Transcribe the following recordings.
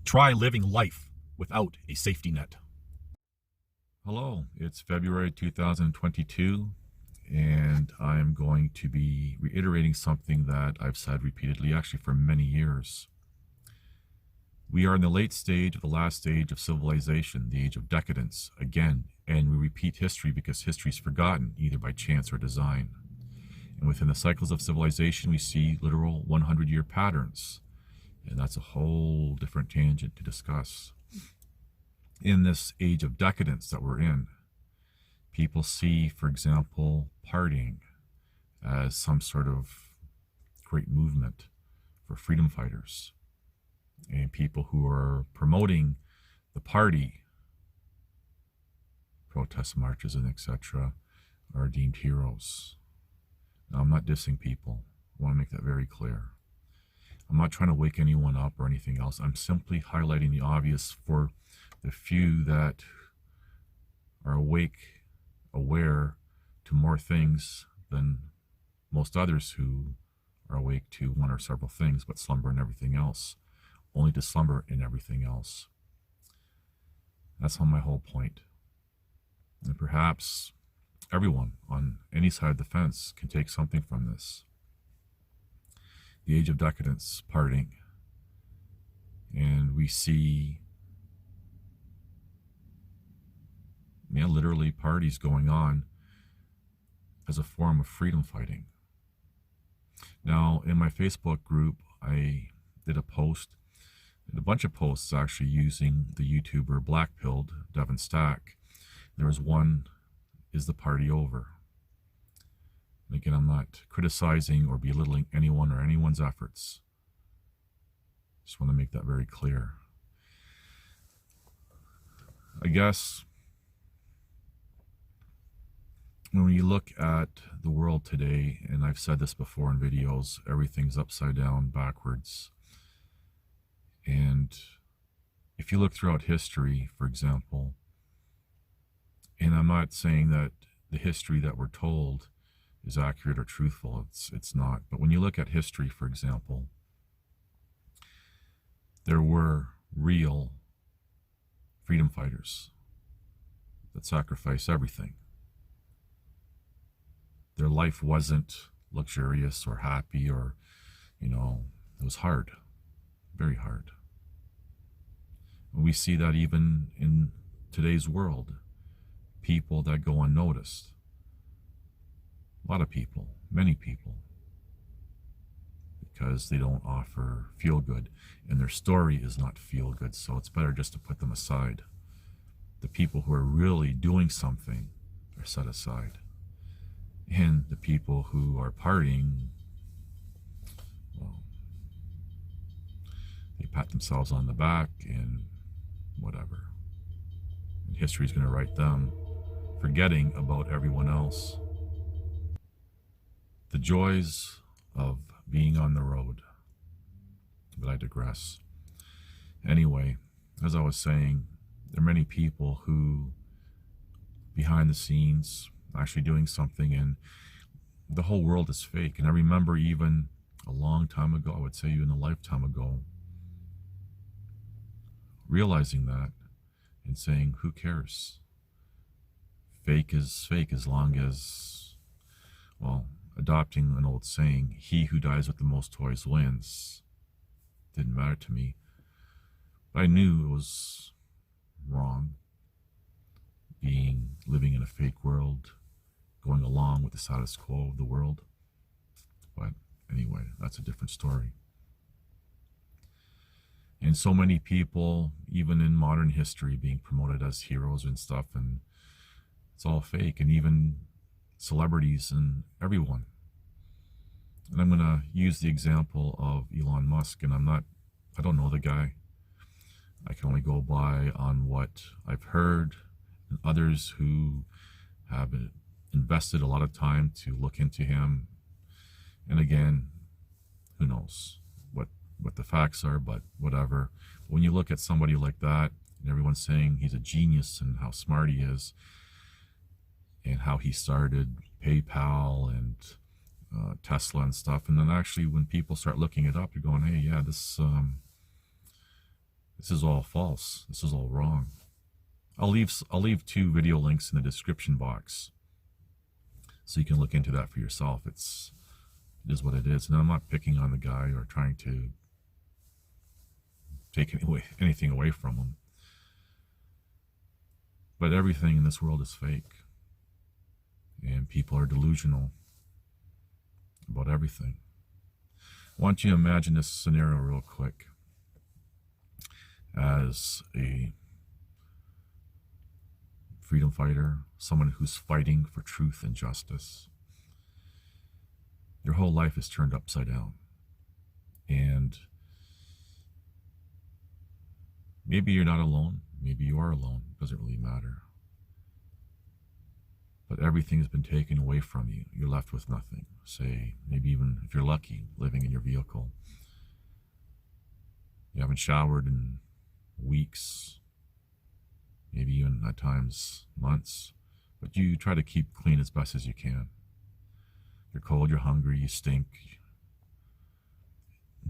Try living life without a safety net. Hello, it's February 2022, and I'm going to be reiterating something that I've said repeatedly, actually for many years. We are in the late stage of the last stage of civilization, the age of decadence, again, and we repeat history because history is forgotten, either by chance or design. And within the cycles of civilization, we see literal 100-year patterns. And that's a whole different tangent to discuss. In this age of decadence that we're in, people see, for example, partying as some sort of great movement for freedom fighters. And people who are promoting the party, protest marches and etc., are deemed heroes. Now, I'm not dissing people. I want to make that very clear. I'm not trying to wake anyone up or anything else. I'm simply highlighting the obvious for the few that are awake, aware to more things than most others who are awake to one or several things but slumber in everything else, only to slumber in everything else. That's on my whole point. And perhaps everyone on any side of the fence can take something from this. The age of decadence, parting, and we see, literally parties going on as a form of freedom fighting. Now, in my Facebook group, I did a post, a bunch of posts actually, using the YouTuber Blackpilled, Devin Stack. There was one, "Is the party over?" And again, I'm not criticizing or belittling anyone or anyone's efforts. Just want to make that very clear. I guess when you look at the world today, and I've said this before in videos, everything's upside down, backwards. And if you look throughout history, for example, and I'm not saying that the history that we're told is accurate or truthful, it's not. But when you look at history, for example, there were real freedom fighters that sacrificed everything. Their life wasn't luxurious or happy or, it was hard, very hard. And we see that even in today's world, people that go unnoticed. A lot of people, many people, because they don't offer feel good, and their story is not feel good, so it's better just to put them aside. The people who are really doing something are set aside, and the people who are partying, well, they pat themselves on the back and whatever. And history's going to write them, forgetting about everyone else. The joys of being on the road. But I digress. Anyway, as I was saying, there are many people who, behind the scenes, actually doing something, and the whole world is fake. And I remember even a long time ago, I would say even a lifetime ago, realizing that and saying, who cares? Fake is fake as long as, adopting an old saying, he who dies with the most toys wins. Didn't matter to me. But I knew it was wrong, living in a fake world, going along with the status quo of the world. But anyway, that's a different story. And so many people, even in modern history, being promoted as heroes and stuff, and it's all fake, and even celebrities and everyone. And I'm going to use the example of Elon Musk, and I don't know the guy. I can only go by on what I've heard, and others who have invested a lot of time to look into him. And again, who knows what the facts are, but whatever. When you look at somebody like that, and everyone's saying he's a genius and how smart he is, and how he started PayPal and Tesla and stuff, and then actually when people start looking it up, you're going, hey, yeah, this This is all false. This is all wrong. I'll leave 2 video links in the description box so you can look into that for yourself. It is what it is. And I'm not picking on the guy or trying to take anything away from him. But everything in this world is fake. And people are delusional about everything. I want you to imagine this scenario real quick as a freedom fighter, someone who's fighting for truth and justice. Your whole life is turned upside down. And maybe you're not alone. Maybe you are alone. It doesn't really matter. But everything has been taken away from you. You're left with nothing. Say, maybe even if you're lucky, living in your vehicle. You haven't showered in weeks, maybe even at times months, but you try to keep clean as best as you can. You're cold, you're hungry, you stink.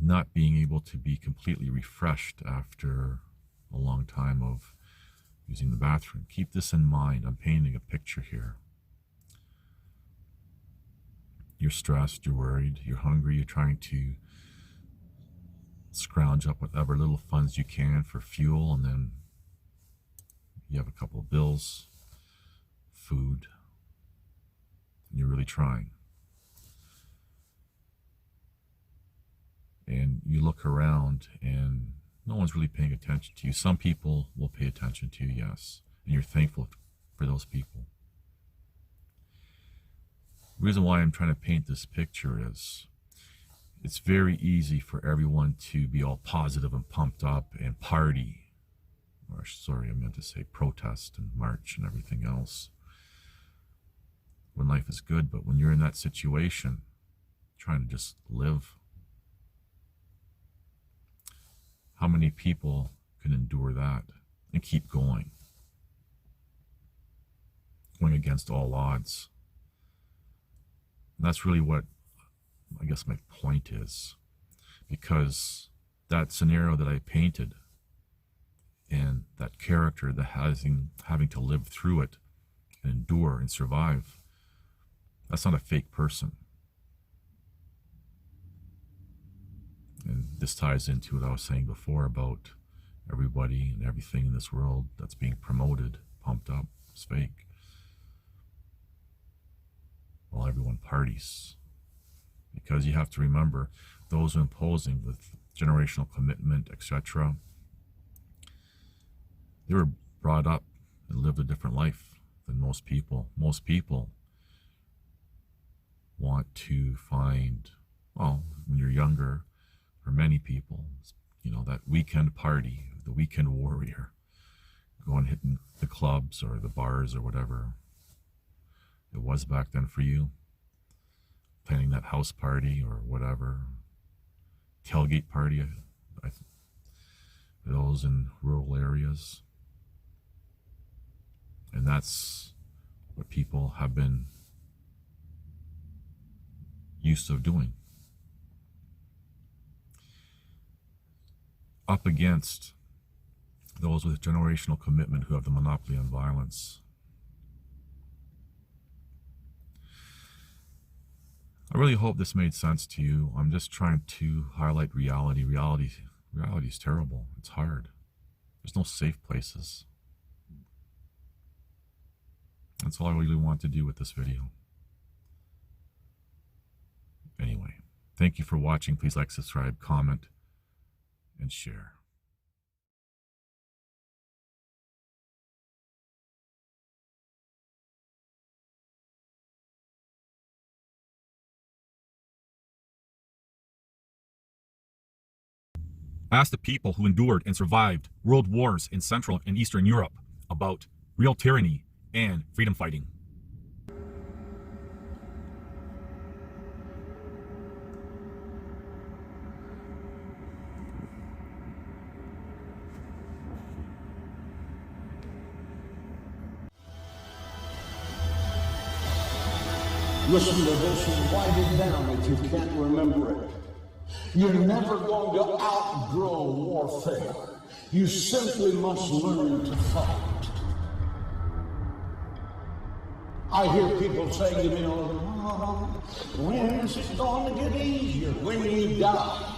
Not being able to be completely refreshed after a long time of using the bathroom. Keep this in mind. I'm painting a picture here. You're stressed, you're worried, you're hungry, you're trying to scrounge up whatever little funds you can for fuel, and then you have a couple of bills, food, and you're really trying. And you look around and no one's really paying attention to you. Some people will pay attention to you, yes, and you're thankful for those people. The reason why I'm trying to paint this picture is it's very easy for everyone to be all positive and pumped up and party. Or sorry, I meant to say protest and march and everything else when life is good. But when you're in that situation, trying to just live, how many people can endure that and keep going against all odds? And that's really what I guess my point is, because that scenario that I painted and that character that having to live through it and endure and survive, that's not a fake person. And this ties into what I was saying before about everybody and everything in this world that's being promoted, pumped up, is fake. While everyone parties. Because you have to remember, those who are imposing with generational commitment, etc., they were brought up and lived a different life than most people. Most people want to find, well, when you're younger, for many people, you know, that weekend party, the weekend warrior, going hitting the clubs or the bars or whatever it was back then for you, planning that house party or whatever, tailgate party, those in rural areas. And that's what people have been used to doing. Up against those with generational commitment who have the monopoly on violence. I really hope this made sense to you. I'm just trying to highlight reality. Reality is terrible. It's hard. There's no safe places. That's all I really want to do with this video. Anyway, thank you for watching. Please like, subscribe, comment, and share. Ask the people who endured and survived world wars in Central and Eastern Europe about real tyranny and freedom fighting. Listen to this and write it down if you can't remember it. You're never going to outgrow warfare. You simply must learn to fight. I hear people saying to me, oh, when is it going to get easier? When you die.